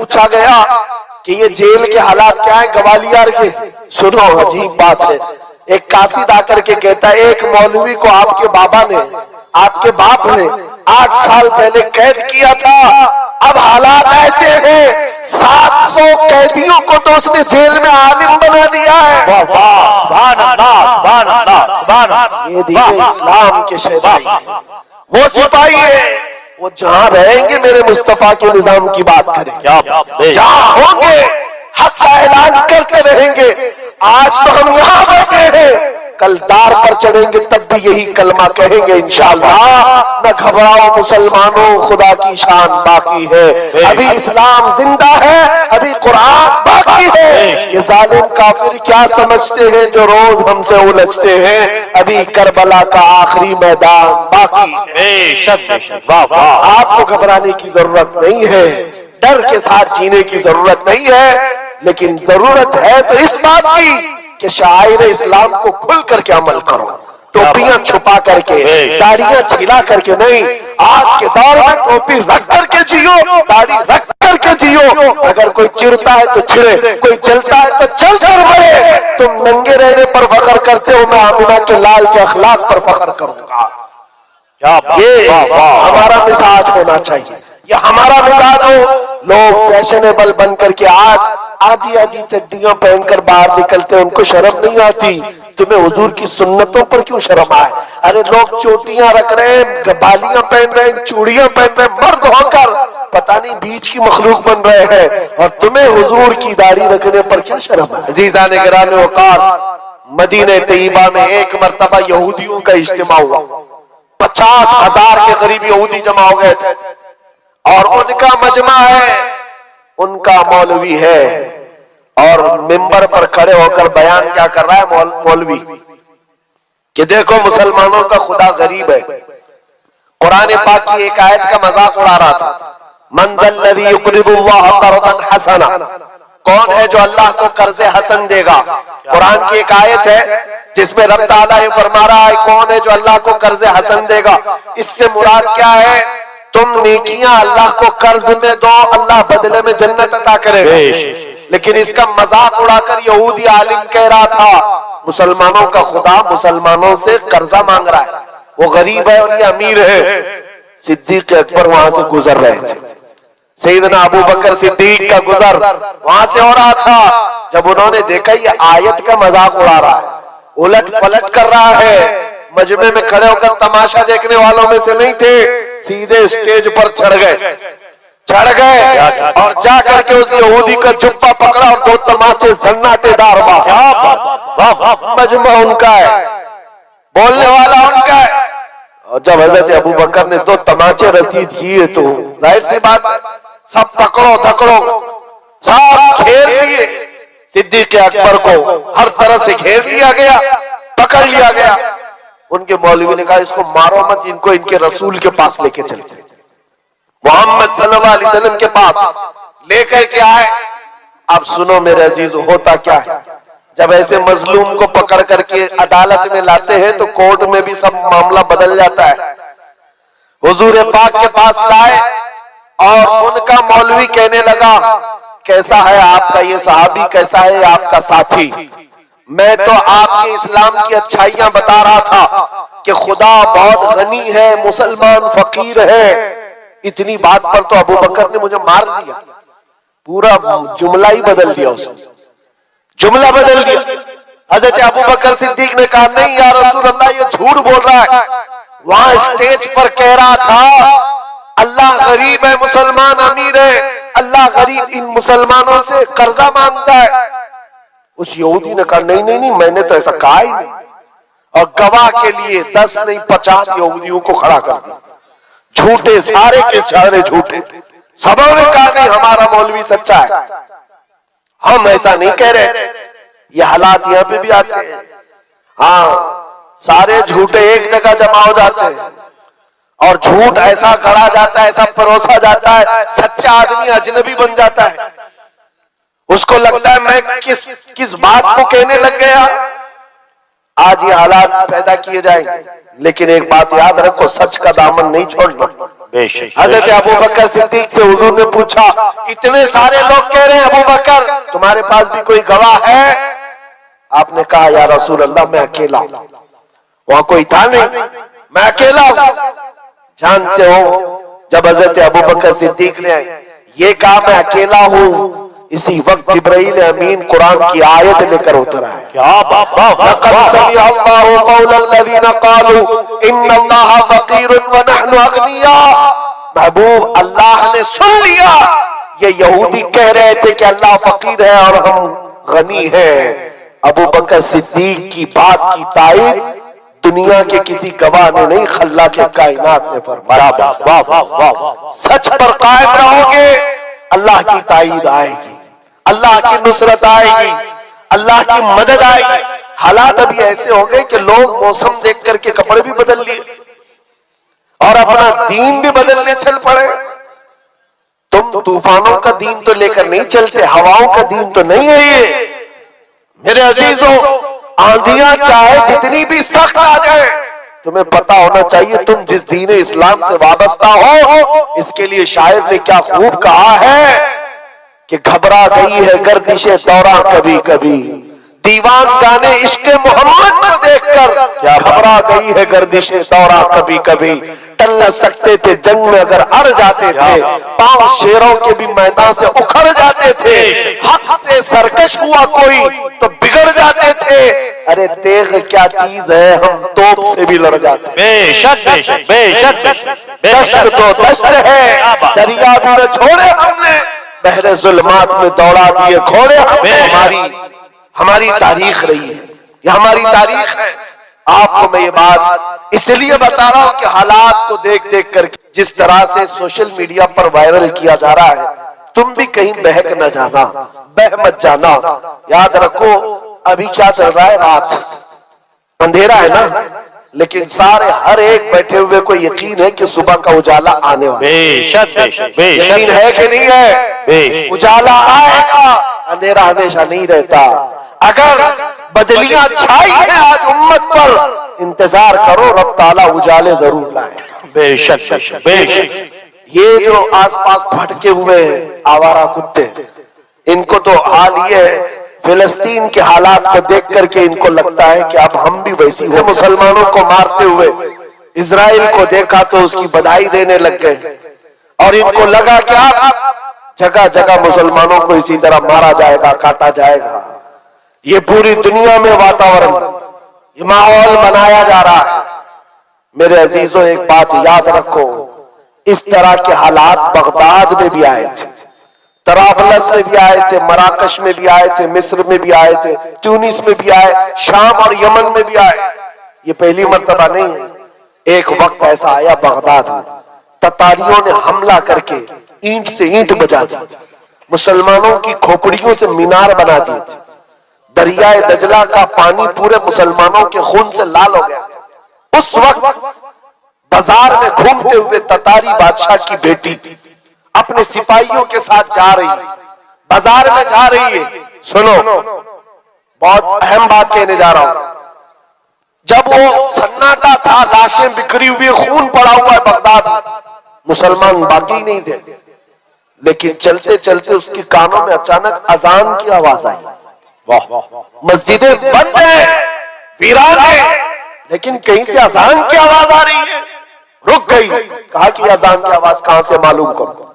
पूछा गया कि ये जेल के हालात क्या है ग्वालियर के, सुनो अजीब बात है। एक कासिद आकर के कहता है एक मौलवी को आपके बाबा ने, आपके बाप ने 8 साल पहले कैद किया था, अब हालात ऐसे हैं 700 कैदियों को तो उसने जेल में आलिम बना दिया है। वाह वाह, सुभान अल्लाह, सुभान अल्लाह, सुभान अल्लाह। ये दीन इस्लाम के शहदाई है, वो सिपाही है, वो जहां रहेंगे मेरे मुस्तफा के निजाम की बात करेंगे, जहां होंगे हक का ऐलान करते रहेंगे। आज तो हम यहाँ बैठे हैं, कल दार पर चढ़ेंगे तब भी यही कलमा कहेंगे इंशाअल्लाह। न घबराओ मुसलमानों, खुदा की शान बाकी है, अभी इस्लाम जिंदा है, अभी कुरान बाकी है। ये जालिम काफिर क्या समझते हैं जो रोज हमसे उलझते हैं, अभी करबला का आखिरी मैदान बाकी है। वाह वाह, आपको घबराने की जरूरत नहीं है, डर के साथ जीने की जरूरत नहीं है, लेकिन जरूरत है तो इस बात की कि शायर इस्लाम को खुल करके अमल करो, टोपियां छुपा करके, दाढ़ियां छिला करके नहीं। आज के दौर में टोपी रख करके जियो, दाढ़ी रख करके जियो। अगर कोई चिढ़ता है तो छिड़े, कोई चलता है तो चल कर बढ़े। तुम नंगे रहने पर फख्र करते हो, मैं आमिना के लाल के अखलाक पर फख्र करूंगा। ये हमारा मिजाज होना चाहिए, ये हमारा मिजाज हो। लोग फैशनेबल बन करके आज आधी आधी चड्डियां पहनकर बाहर निकलते हैं, उनको शर्म नहीं आती। तुम्हें हुजूर की सुन्नतों पर क्यों शर्म आए? अरे लोग चोटियां रख रहे हैं, बालियां पहन रहे हैं, चूड़ियां पहन रहे हैं, मर्द होकर पता नहीं बीच की मखलूक बन रहे हैं, और तुम्हें हुजूर की दाढ़ी रखने पर क्या शर्म है? अजीजान गिरामे वकार, मदीने तैयबा में एक मर्तबा यहूदियों का इज्तिमा हुआ, 50,000 के करीब यहूदी जमा हो गए थे, और उनका मजमा है, उनका मौलवी है, और मिंबर पर खड़े होकर बयान क्या कर रहा है मौलवी कि देखो मुसलमानों का खुदा गरीब है। कुरान पाक की एक आयत का मजाक उड़ा रहा था, मन ज़ल्लज़ी युक़रिदुल्लाह क़र्ज़न हसना, कौन है जो अल्लाह को कर्ज़े हसन देगा। कुरान की एक आयत है जिसमें रब ताला ये फरमा रहा है कौन है जो अल्लाह को कर्ज़े हसन देगा। इससे मुराद क्या है? तुम नेकियां अल्लाह को कर्ज में दो, अल्लाह बदले में जन्नत अता करेगा। लेकिन इसका मजाक उड़ाकर यहूदी आलिम कह रहा था मुसलमानों का खुदा मुसलमानों से कर्जा मांग रहा है, वो गरीब है और ये अमीर है। सिद्दीक अकबर वहां से गुजर रहे थे, सैयदना अबू बकर सिद्दीक का गुजर वहां से हो रहा था। जब उन्होंने देखा ये आयत का मजाक उड़ा रहा है, उलट पलट कर रहा है, मजमे में खड़े होकर तमाशा देखने वालों में से नहीं थे, सीधे स्टेज पर चढ़ गए और जाकर के उस यहूदी का जुब्बा पकड़ा और 2 तमाचे सन्नाटेदार मजमा उनका है, बोलने वाला उनका है। और जब हजरत अबू बकर ने 2 तमाचे रसीद किए तो जाहिर सी बात सब पकड़ो धकड़ो सब घेर लिए। सिद्दीक अकबर को हर तरफ से घेर लिया गया, पकड़ लिया गया। उनके मौलवी ने कहा इसको मारो मत, इनको इनके रसूल के पास लेके चलते, मोहम्मद सल्लल्लाहु अलैहि वसल्लम के पास लेकर के आए। अब सुनो मेरे अजीज, होता क्या है जब ऐसे मजलूम को पकड़ करके अदालत में लाते हैं तो कोर्ट में भी सब मामला बदल जाता है। हुजूर पाक के पास लाए और उनका मौलवी कहने लगा कैसा है आपका ये सहाबी, कैसा है आपका साथी? मैं तो आपके इस्लाम की अच्छाइयां बता रहा था कि खुदा बहुत गनी है, मुसलमान फकीर है। इतनी बात पर तो अबू बकर ने मुझे मार दिया, पूरा जुमला ही बदल दिया, उसने जुमला बदल दिया। हजरत अबू बकर सिद्दीक ने कहा नहीं या रसूल अल्लाह ये झूठ बोल रहा है। वहां स्टेज पर कह रहा था अल्लाह गरीब है, मुसलमान अमीर है, अल्लाह गरीब इन मुसलमानों से कर्जा मांगता है। उस यहूदी ने कहा नहीं नहीं नहीं, मैंने तो ऐसा कहा ही नहीं। और गवाह के लिए 10 नहीं 50 यहूदियों को खड़ा कर दिया, झूठे सारे के सारे झूठे। सबों ने कहा नहीं हमारा मौलवी सच्चा है, हम ऐसा नहीं कह रहे थे। ये हालात यहाँ पे भी आते हैं। हाँ, सारे झूठे एक जगह जमा हो जाते हैं और झूठ ऐसा गढ़ा जाता है, ऐसा परोसा जाता है, सच्चा आदमी अजनबी बन जाता है। उसको लगता है मैं किस बात को कहने लग गया। आज ये हालात पैदा किए जाएंगे, लेकिन एक बात याद रखो, सच का दामन नहीं छोड़ना। बेशक। हजरत अबू बकर सिद्दीक से हुजूर ने पूछा, इतने सारे लोग कह रहे हैं अबू बकर तुम्हारे पास भी कोई गवाह है? आपने कहा या रसूल अल्लाह मैं अकेला हूं, वहां कोई था नहीं, मैं अकेला हूं। जानते हो जब हजरत अबू बकर सिद्दीक ने ये कहा मैं अकेला हूं, इसी वक्त जिब्राइल अमीन कुरान की आयत लेकर उतरा है। क्या बात, लक़द समिअ अल्लाहु क़ौलल लज़ीना क़ालू इन्नल्लाहा फ़क़ीरुन व नहनु अग़निया। महबूब अल्लाह ने सुन लिया, ये यहूदी कह रहे थे कि अल्लाह फकीर है और हम गनी हैं। अबू बकर सिद्दीक की बात की ताईद दुनिया के किसी गवाह ने नहीं, खल्ला के कायनात ने फरमाया। सच पर कायम रहोगे, अल्लाह की ताईद आएगी, अल्लाह की नुसरत आएगी, अल्लाह की मदद आएगी। हालात अभी ऐसे हो गए कि लोग मौसम देख करके कपड़े भी बदल लिए और अपना दीन भी बदलने चल पड़े। तुम तूफानों का दीन तो लेकर नहीं चलते, हवाओं का दीन तो नहीं है ये। मेरे अजीजों, आंधियां चाहे जितनी भी सख्त आ जाए, तुम्हें पता होना चाहिए तुम जिस दीन इस्लाम से वाबस्ता हो। इसके लिए शायर ने क्या खूब कहा है कि घबरा गई है गर्दिशे दौरा कभी कभी, दीवान गाने इश्क़े मोहम्मद को देखकर क्या घबरा गई है गर्दिशे दौरा कभी कभी। टल न सकते थे जंग में अगर अड़ जाते थे, पांव शेरों के भी मैदान से उखड़ जाते थे। हक से सरकश हुआ कोई तो बिगड़ जाते थे, अरे तेग क्या चीज है हम तोप से भी लड़ जाते। बेशक बेशक बेशक दश्त तो दश्त है, दरिया भी न छोड़े हमने, बहरे जुल्मात में दौड़ा दिए घोड़े हमने। हमारी तारीख रही है, ये हमारी तारीख है। आपको मैं ये बात इसलिए बता रहा हूं कि हालात को देख देख कर जिस तरह से सोशल मीडिया पर वायरल किया जा रहा है, तुम भी कहीं बहक न जाना, बह मत जाना। याद रखो अभी क्या चल रहा है, रात अंधेरा है ना, लेकिन सारे हर एक बैठे हुए को यकीन है कि सुबह का उजाला आने वाला है। बेशक बेशक बेशक, यकीन है कि नहीं है? उजाला आएगा, अंधेरा हमेशा नहीं रहता। अगर बदलियां छाई है आज उम्मत पर, इंतजार करो रब ताला उजाले जरूर लाए। बेशक बेशक बेशक। ये जो आसपास भटके हुए आवारा कुत्ते, इनको तो हाल ये फिलिस्तीन के हालात को देख करके इनको लगता है कि अब हम भी वैसी हो। मुसलमानों को मारते हुए इजराइल को देखा तो उसकी बधाई देने लग गए, और इनको लगा कि अब जगह जगह मुसलमानों को इसी तरह मारा जाएगा, काटा जाएगा। ये पूरी दुनिया में वातावरण, ये माहौल बनाया जा रहा है। मेरे अजीजों एक बात याद रखो, इस तरह के हालात बगदाद में भी आए थे, तराबलस में भी आए थे, मराकश में भी आए थे, मिस्र में भी आए थे, ट्यूनिस में भी आए, शाम और यमन में भी आए। ये पहली मर्तबा नहीं है। एक वक्त ऐसा आया बगदाद में, ततारियों ने हमला करके ईंट से ईंट बजा दी, मुसलमानों की खोपड़ियों से मीनार बना दी थी। दरियाए दजला का पानी पूरे मुसलमानों के खून से लाल हो गया। उस वक्त बाजार में घूमते हुए ततारी बादशाह की बेटी अपने सिपाहियों के साथ जा रही है, बाजार में जा रही है। सुनो, बहुत अहम बात कहने जा रहा हूं। जब वो सन्नाटा था, लाशें बिखरी हुई, खून पड़ा हुआ है बगदाद में, मुसलमान बाकी नहीं थे, लेकिन चलते चलते उसके कानों में अचानक अजान की आवाज आई। मस्जिदें बंद है, वीरान है, लेकिन कहीं से अजान की आवाज आ रही है। रुक गई, कहा कि अजान की आवाज कहां से मालूम करो,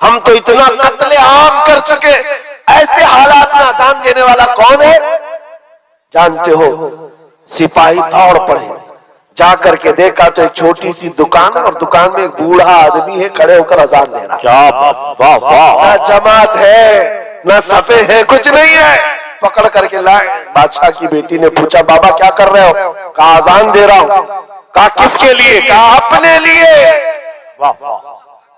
हम तो इतना कत्ले आम कर चुके, ऐसे हालात में अजान देने वाला कौन है? जानते हो, सिपाही दौड़ पड़े, जाकर के देखा तो एक छोटी सी दुकान है और दुकान में एक बूढ़ा आदमी है, खड़े होकर अजान दे रहा। क्या वाह वाह, ना जमात है ना सफे है, कुछ नहीं है। पकड़ करके लाए। बादशाह की बेटी ने पूछा, बाबा क्या कर रहे हो? कहा अजान दे रहा हूं। कहा किसके लिए? कहा अपने लिए। वाह वाह।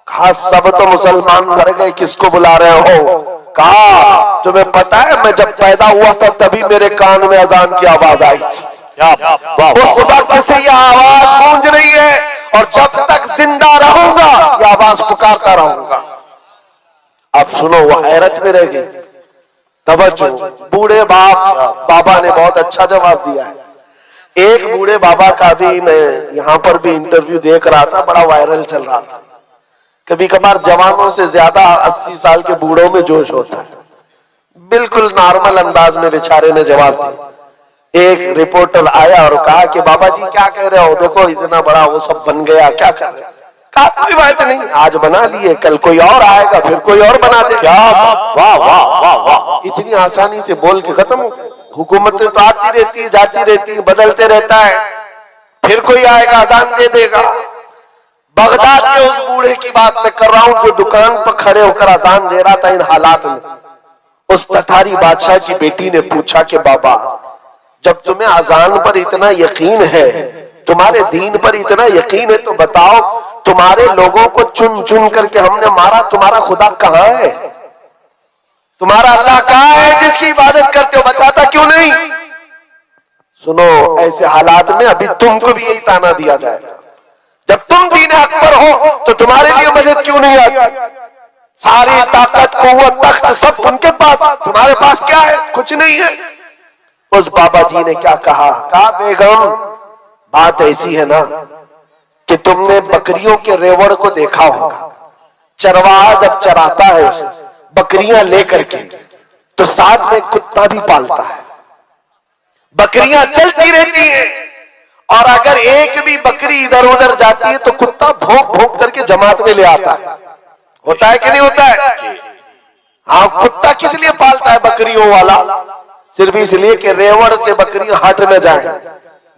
कहा सब तो मुसलमान मर गए, किसको बुला रहे हो? कहा तुम्हें पता है मैं जब पैदा हुआ था तभी मेरे कान में अजान की आवाज आई थी। उस वक्त से यह आवाज गूंज रही है और जब तक जिंदा रहूंगा यह आवाज पुकारता रहूंगा। अब सुनो, वह हैरत में रह गई। तवज्जो, बूढ़े बाबा ने बहुत अच्छा जवाब दिया है। एक बूढ़े बाबा का भी मैं यहाँ पर भी इंटरव्यू देख रहा था, बड़ा वायरल चल रहा था। कभी कभार जवानों से ज्यादा 80 साल के बूढ़ों में जोश होता है। बिल्कुल नॉर्मल अंदाज में बेचारे ने जवाब दिया। एक रिपोर्टर आया और कहा कि बाबा जी क्या कह रहे हो, देखो इतना बड़ा वो सब बन गया, क्या कर रहे हो? कहा कोई बात नहीं, आज बना लिए, कल कोई और आएगा, फिर कोई और बना दे। क्या वाह वाह वाह वाह, इतनी आसानी से बोल के खत्म हो गया। हुकूमतें तो आती रहती है, जाती रहती है, बदलते रहता है, फिर कोई आएगा अजान दे देगा। बगदाद के उस बूढ़े की बात मैं कर रहा हूं जो दुकान पर खड़े होकर अजान दे रहा था इन हालात में। उस ततारी बादशाह की बेटी ने पूछा कि बाबा, जब तुम्हें अजान पर इतना यकीन है, तुम्हारे दीन पर इतना यकीन है, तो बताओ तुम्हारे लोगों को चुन चुन करके हमने मारा, तुम्हारा खुदा कहाँ है? तुम्हारा अल्लाह कहाँ है जिसकी इबादत करते हो? बचाता क्यों नहीं? सुनो, ऐसे हालात में अभी तुमको भी यही ताना दिया जाएगा। जब तुम दीन हक पर हो तो तुम्हारे लिए मदद क्यों नहीं आती? सारी ताकत, कुव्वत, तख्त सब उनके पास, तुम्हारे पास क्या है? कुछ नहीं है। उस बाबा जी ने क्या कहा? कहा बेगम, बात ऐसी है ना कि तुमने बकरियों के रेवड़ को देखा होगा। चरवाहा जब चराता है बकरियां लेकर के, तो साथ में कुत्ता भी पालता है। बकरियां चलती रहती हैं और अगर एक भी बकरी इधर उधर जाती है तो कुत्ता भौंक भौंक करके जमात में ले आता है। होता है कि नहीं होता है? हाँ, कुत्ता किस लिए पालता है बकरियों वाला? सिर्फ इसलिए कि रेवड़ से बकरियां हट न जाए।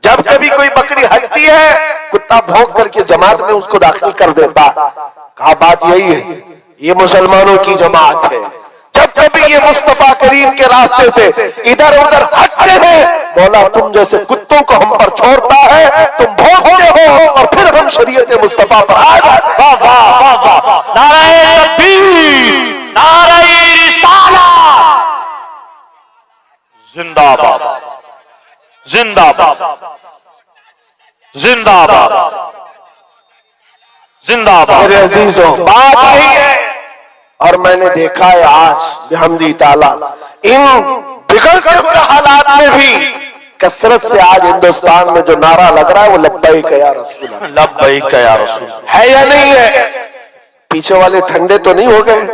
जब कभी कोई बकरी हटती है, कुत्ता भौंक करके जमात में उसको दाखिल कर देता। कहा बात यही है, ये मुसलमानों की जमात है। जब कभी ये मुस्तफा करीम के रास्ते से इधर उधर हटते हैं, मौला तुम जैसे कुत्तों को हम पर छोड़ता है, तुम भौंकते हो और फिर हम शरीयत मुस्तफा पर आ जाते हैं। वाह वाह वाह वाह, नारे तकबीर, नारे रिसालत, जिंदाबाद जिंदाबाद जिंदाबाद जिंदाबाद। मेरे अजीजों, बात यही है। और मैंने देखा है आज बिहम्दी ताला इन बिगड़ते हुए हालात में भी कसरत से आज हिंदुस्तान में जो नारा लग रहा है वो लब्बैक या रसूल अल्लाह, लब्बैक या रसूल है या नहीं है? पीछे वाले ठंडे तो नहीं हो गए?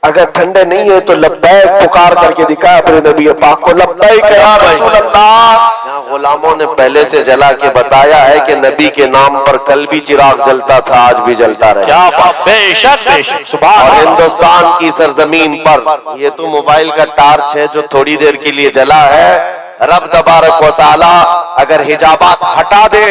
अगर ठंडे नहीं है तो लब्बैक पुकार करके दिखाया अपने नबी पाक को, लब्बैक या रसूल अल्लाह। यहाँ गुलामों ने पहले से जला के बताया है कि नबी के नाम पर कल भी चिराग जलता था, आज भी जलता रहे। क्या बात, बेशक बेशक, सुभान और अल्लाह। हिंदुस्तान की सरजमीन पर ये तो मोबाइल का टार्च है जो थोड़ी देर के लिए जला है। रब तबारक व तआला अगर हिजाबात हटा दे,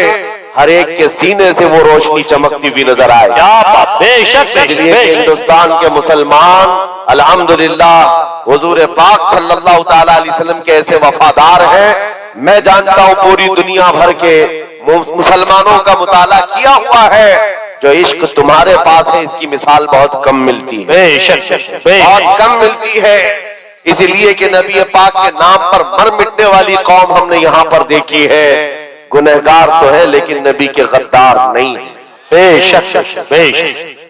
हर एक के सीने से वो रोशनी चमकती हुई नजर आए। क्या बात, बेशक इसलिए बेशक। हिंदुस्तान के मुसलमान अल्हम्दुलिल्लाह हुजूर पाक सल्लल्लाहु ताला अलैहि वसल्लम के ऐसे वफादार हैं। मैं जानता हूं पूरी दुनिया भर के मुसलमानों का मुताला किया हुआ है, जो इश्क तुम्हारे पास है इसकी मिसाल बहुत कम मिलती है, बेशक बहुत कम मिलती है। इसलिए कि नबी पाक के नाम पर मर मिटने वाली कौम हमने यहाँ पर देखी है। गुनहगार तो है लेकिन नबी के गद्दार नहीं है। बेशक बेशक।